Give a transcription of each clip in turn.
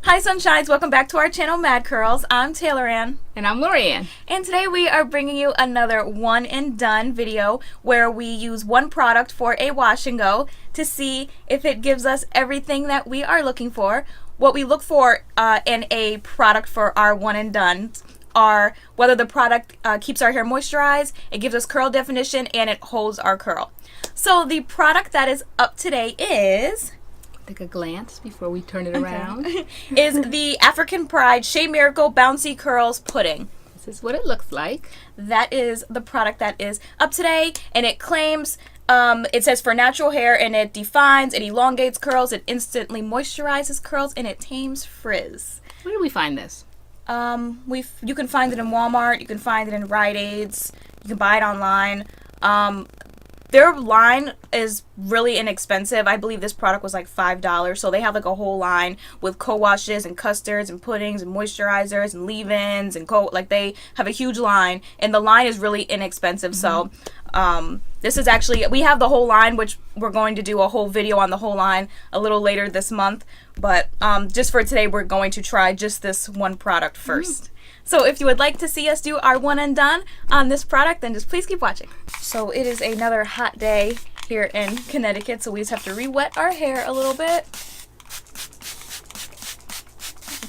Hi Sunshines, welcome back to our channel Mad Curls. I'm Taylor Ann. And I'm Loriann. And today we are bringing you another one and done video where we use one product for a wash and go to see if it gives us everything that we are looking for. What we look for in a product for our one and done are whether the product keeps our hair moisturized, it gives us curl definition, and it holds our curl. So the product that is up today is... Take a glance before we turn it around. is the African Pride Shea Miracle Bouncy Curls Pudding. This is what it looks like. That is the product that is up today, and it claims, it says for natural hair, and it defines, it elongates curls, it instantly moisturizes curls, and it tames frizz. Where do we find this? You can find it in Walmart, you can find it in Rite Aids, you can buy it online. Their line is really inexpensive. I believe this product was like $5. So they have like a whole line with co-washes and custards and puddings and moisturizers and leave-ins and like they have a huge line, and the line is really inexpensive. So this is actually, we have the whole line, which we're going to do a whole video on the whole line a little later this month. But just for today, we're going to try just this one product first. So if you would like to see us do our one and done on this product, then just please keep watching. So it is another hot day here in Connecticut, so we just have to re-wet our hair a little bit.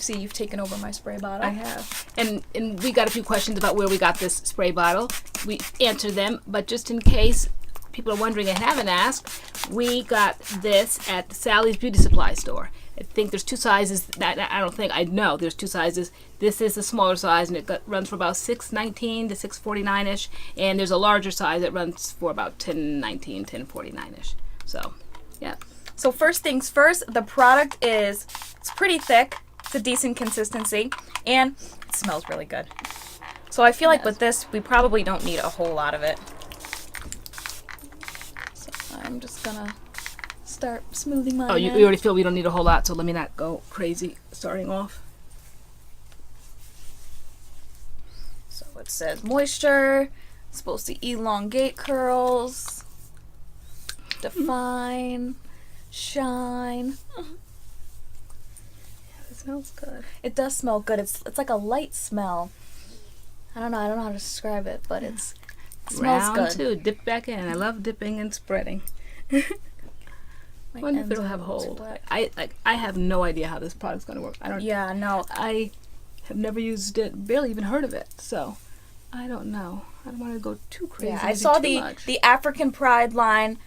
See, you've taken over my spray bottle. I have. And we got a few questions about where we got this spray bottle. We answered them, but just in case people are wondering and haven't asked, we got this at Sally's Beauty Supply store. I think there's two sizes. I know there's two sizes. This is the smaller size, and it runs for about $6.19 to $6.49-ish. And there's a larger size that runs for about $10.19, $10.49-ish. So, yeah. So first things first, the product it's pretty thick. It's a decent consistency, and it smells really good. So I feel like with this, we probably don't need a whole lot of it. So I'm just gonna start smoothing mine. Oh, you already feel we don't need a whole lot, so let me not go crazy starting off. So it says moisture, it's supposed to elongate curls, define, shine. It smells good. It does smell good. It's like a light smell. I don't know how to describe it, but it smells Round good. two, dip back in. I love dipping and spreading. I wonder if it'll have hold. I have no idea how this product's gonna work. Yeah, no. I have never used it, barely even heard of it, so I don't know. I don't want to go too crazy. Yeah, I saw the African Pride line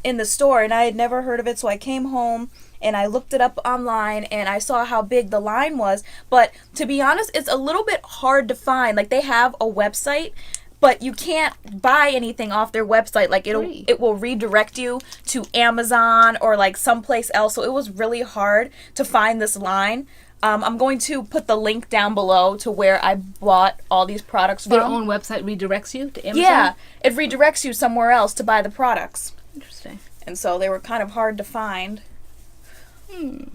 in the store, and I had never heard of it, so I came home and I looked it up online, and I saw how big the line was. But to be honest, it's a little bit hard to find. Like, they have a website, but you can't buy anything off their website. Like, it will redirect you to Amazon or like someplace else. So it was really hard to find this line. I'm going to put the link down below to where I bought all these products from. Their own website redirects you to Amazon? Yeah, it redirects you somewhere else to buy the products. Interesting. And so they were kind of hard to find.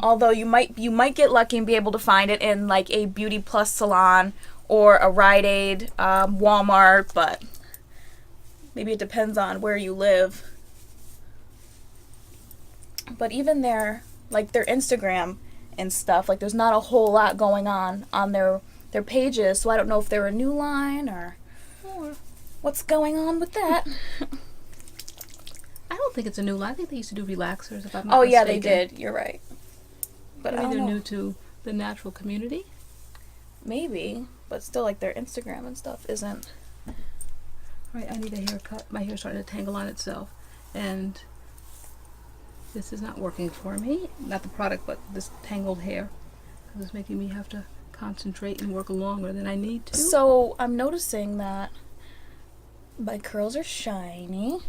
Although you might get lucky and be able to find it in like a Beauty Plus salon or a Rite Aid, Walmart, but maybe it depends on where you live. But even their Instagram and stuff, like, there's not a whole lot going on their pages, so I don't know if they're a new line or what's going on with that. I don't think it's a new line. I think they used to do relaxers, if I'm not mistaken. Yeah, they did. You're right. But maybe I don't they're know. new to the natural community. Maybe, but still, like, their Instagram and stuff isn't. Right, I need a haircut. My hair's starting to tangle on itself, and this is not working for me. Not the product, but this tangled hair. It's making me have to concentrate and work longer than I need to. So I'm noticing that my curls are shiny.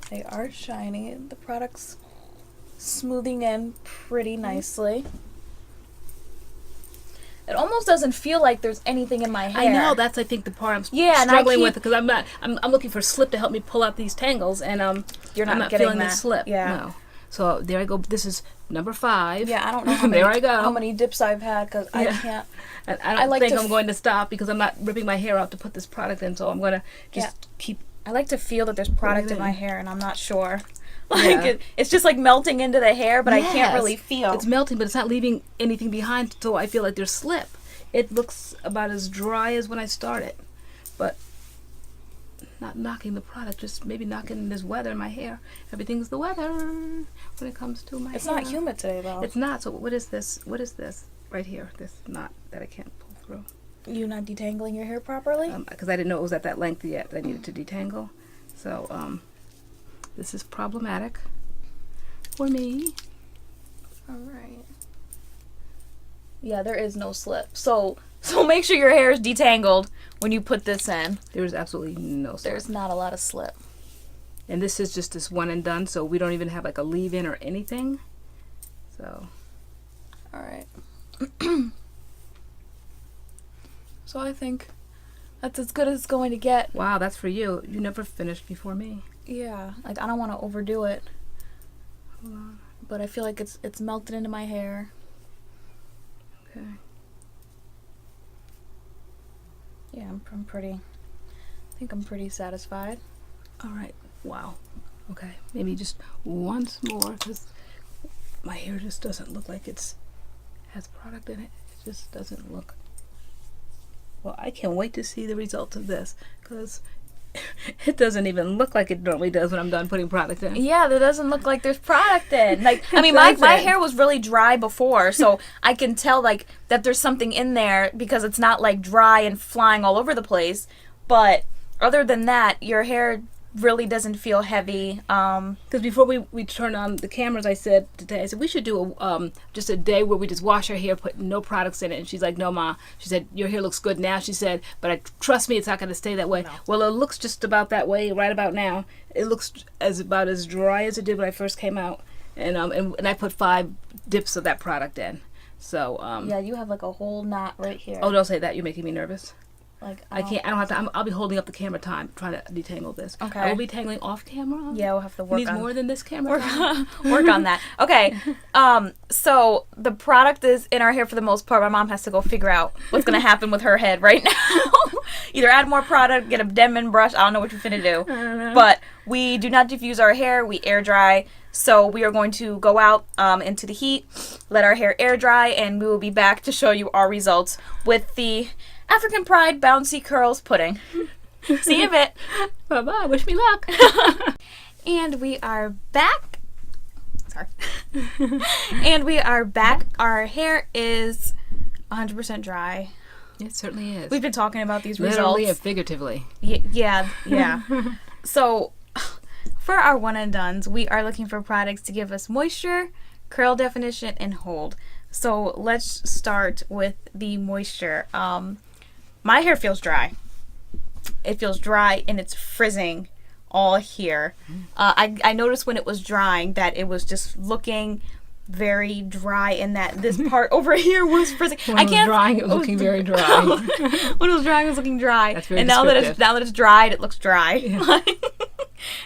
They are shiny. The product's smoothing in pretty nicely. It almost doesn't feel like there's anything in my hair. I know, that's I think the part I'm struggling with, because I'm looking for a slip to help me pull out these tangles, and you're not feeling getting the slip. Yeah. No. So there I go. This is number 5. Yeah, I don't know how many dips I've had, because I can't. And I don't think I'm going to stop, because I'm not ripping my hair out to put this product in, so I'm going to just keep. I like to feel that there's product in my hair, and I'm not sure Like it's just like melting into the hair, but I can't really feel. It's melting, but it's not leaving anything behind, so I feel like there's slip. It looks about as dry as when I started, but not knocking the product, just maybe knocking this weather in my hair. Everything's the weather when it comes to my hair. It's not humid today, though. It's not. So what is this? What is this right here? This knot that I can't pull through. You not detangling your hair properly? Because I didn't know it was at that length yet that I needed to detangle. So this is problematic for me. All right. Yeah, there is no slip. So make sure your hair is detangled when you put this in. There is absolutely no slip. There's not a lot of slip. And this is just this one and done, so we don't even have like a leave-in or anything. So. All right. So I think that's as good as it's going to get. Wow, that's for you. You never finished before me. Yeah, like I don't want to overdo it. Hold on. But I feel like it's melted into my hair. Okay. Yeah, I'm pretty. I think I'm pretty satisfied. All right. Wow. Okay. Maybe just once more, because my hair just doesn't look like has product in it. It just doesn't look. Well, I can't wait to see the results of this, because it doesn't even look like it normally does when I'm done putting product in. Yeah, there doesn't look like there's product in. Like, I mean, my hair was really dry before, so I can tell like that there's something in there because it's not like dry and flying all over the place. But other than that, your hair really doesn't feel heavy. Because before we turned on the cameras, I said we should do just a day where we just wash our hair, put no products in it. And she's like, no, Ma. She said, your hair looks good now. She said, but trust me, it's not going to stay that way. No. Well, it looks just about that way right about now. It looks about as dry as it did when I first came out. And I put 5 dips of that product in. So yeah, you have like a whole knot right here. Oh, don't say that. You're making me nervous. Like I can't. I don't have to. I'll be holding up the camera time trying to detangle this. Okay. I will be tangling off camera. Yeah, we'll have to work on more than this camera. Work on that. Okay. So the product is in our hair for the most part. My mom has to go figure out what's gonna happen with her head right now. Either add more product, get a Denman brush. I don't know what you're finna do. But we do not diffuse our hair. We air dry. So we are going to go out into the heat, let our hair air dry, and we will be back to show you our results with the African Pride Bouncy Curls pudding. See you in a bit. Bye-bye. Wish me luck. And we are back. Sorry. And we are back. Our hair is 100% dry. It certainly is. We've been talking about these literally results. and figuratively. Yeah. So for our one and dones, we are looking for products to give us moisture, curl definition, and hold. So let's start with the moisture. My hair feels dry. It feels dry and it's frizzing all here. I noticed when it was drying that it was just looking very dry, and that this part over here was frizzing. When it was drying, it was looking very dry. When it was drying, it was looking dry. That's very and now that it's dried, it looks dry. Yeah.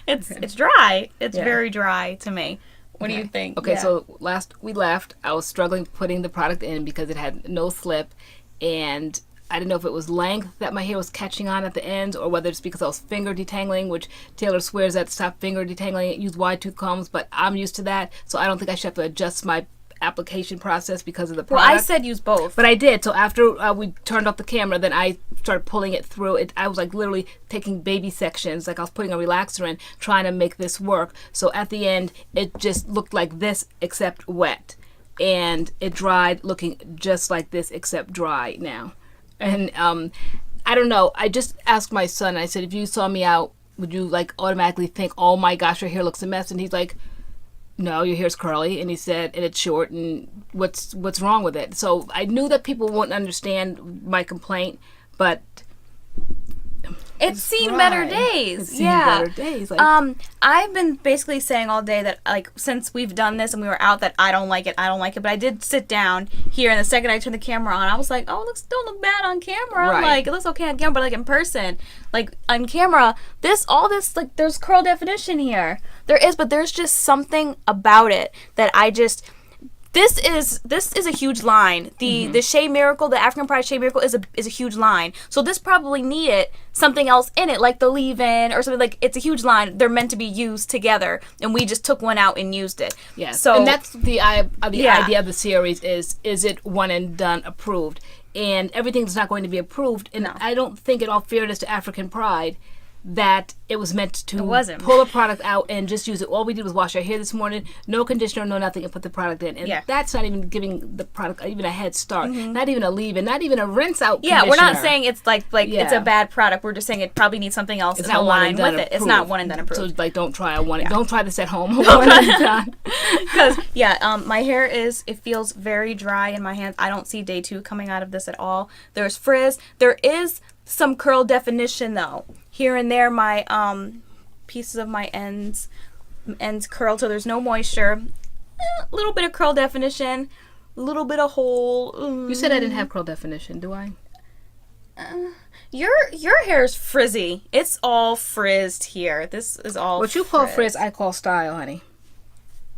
It's dry. It's very dry to me. What do you think? Okay, so last we left, I was struggling putting the product in because it had no slip, and I didn't know if it was length that my hair was catching on at the ends, or whether it's because I was finger detangling, which Taylor swears that stop finger detangling, use wide tooth combs, but I'm used to that, so I don't think I should have to adjust my application process because of the product. Well, I said use both. But I did. So after we turned off the camera, then I started pulling it through. I was like literally taking baby sections, like I was putting a relaxer in, trying to make this work. So at the end, it just looked like this except wet. And it dried looking just like this except dry now. And I don't know. I just asked my son, I said, if you saw me out, would you like automatically think, oh my gosh, your hair looks a mess? And he's like, no, your hair's curly. And he said, and it's short, and what's wrong with it? So I knew that people wouldn't understand my complaint, but it's seen better days. It's seen better days. Like, I've been basically saying all day that, like, since we've done this and we were out, that I don't like it. But I did sit down here, and the second I turned the camera on, I was like, oh, it don't look bad on camera. Right. Like, it looks okay on camera, but like in person, like on camera, all this, like, there's curl definition here. There is, but there's just something about it that This is a huge line. The Shea Miracle, the African Pride Shea Miracle is a huge line. So this probably needed something else in it, like the leave-in or something. Like, it's a huge line. They're meant to be used together, and we just took one out and used it. Yeah. So, and that's the idea of the series is it one and done approved? And everything's not going to be approved. And I don't think, in all fairness to African Pride, that it was meant to pull a product out and just use it. All we did was wash our hair this morning, no conditioner, no nothing, and put the product in. And that's not even giving the product even a head start. Not even a leave-in, not even a rinse-out conditioner. We're not saying it's like it's a bad product. We're just saying it probably needs something else in the line with it. It's not one and done approved. So, like, don't try don't try this at home. One and done. Because, my hair it feels very dry in my hands. I don't see day 2 coming out of this at all. There's frizz. There is some curl definition, though. Here and there, my pieces of my ends curl, so there's no moisture. A little bit of curl definition, a little bit of hole. You said I didn't have curl definition, do I? Your hair is frizzy. It's all frizzed here. This is all. What you call frizz, I call style, honey.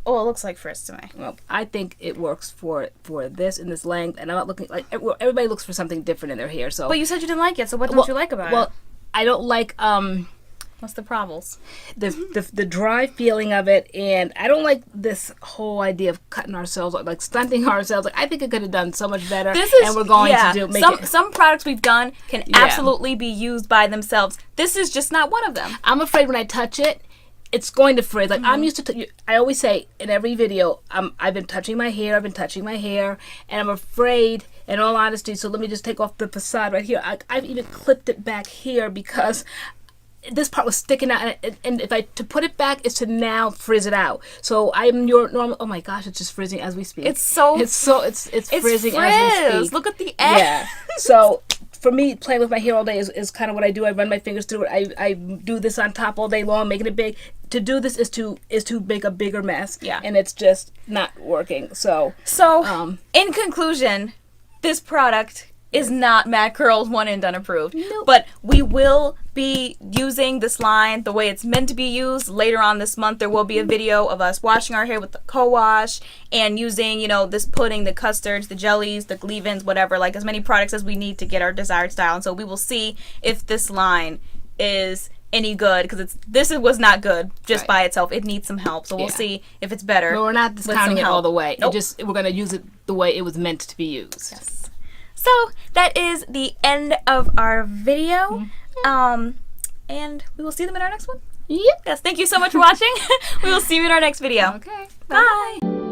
Oh, it looks like frizz to me. Well, I think it works for this in this length, and I'm not looking like everybody looks for something different in their hair. So, but you said you didn't like it. So what don't you like about it? Well, I don't like what's the problems? The dry feeling of it, and I don't like this whole idea of cutting ourselves, like stunting ourselves. Like, I think it could have done so much better. And we're going to do some products we've done can absolutely be used by themselves. This is just not one of them. I'm afraid when I touch it, it's going to frizz. Like, I'm used to. I always say in every video, I've been touching my hair. And I'm afraid, in all honesty. So let me just take off the facade right here. I've even clipped it back here because this part was sticking out, and if to put it back is to now frizz it out. So I'm your normal. Oh my gosh, it's just frizzing as we speak. It's frizzing as we speak. Look at the edge. Yeah. So for me, playing with my hair all day is kind of what I do. I run my fingers through it. I do this on top all day long, making it big. To do this is to make a bigger mess. Yeah. And it's just not working. So in conclusion, this product is not M.A.D.CURLS one and done approved. Nope. But we will be using this line the way it's meant to be used. Later on this month, there will be a video of us washing our hair with the co-wash and using, this pudding, the custards, the jellies, the leave-ins, whatever, like as many products as we need to get our desired style. And so we will see if this line is any good, because this was not good just by itself. It needs some help. So we'll see if it's better. No, we're not discounting it all the way. Nope. We're going to use it the way it was meant to be used. Yes. So that is the end of our video. And we will see them in our next one. Yep. Yes, thank you so much for watching. We will see you in our next video. Okay. Bye.